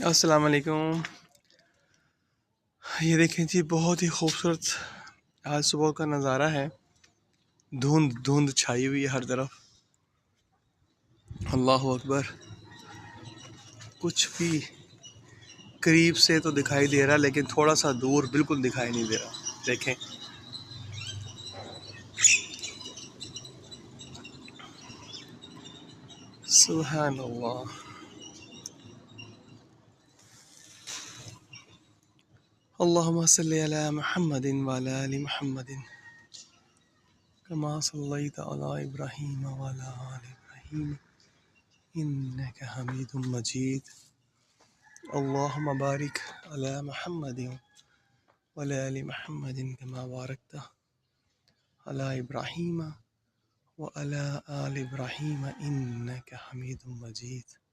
السلام علیکم۔ یہ دیکھیں جی، بہت ہی خوبصورت آج صبح کا نظارہ ہے۔ دھند دھند چھائی ہوئی ہے ہر طرف۔ اللہ اکبر۔ کچھ بھی قریب سے تو دکھائی دے رہا، لیکن تھوڑا سا دور بالکل دکھائی نہیں دے رہا۔ دیکھیں، سبحان اللہ۔ اللہم صلی علی محمد وعلی آل محمد کما صلیت علی ابراہیم وعلی آل ابراہیم انک حمید مجید۔ اللہم بارک علی محمد وعلی آل محمد کما بارکت علی ابراہیم وعلی آل ابراہیم انک حمید مجید۔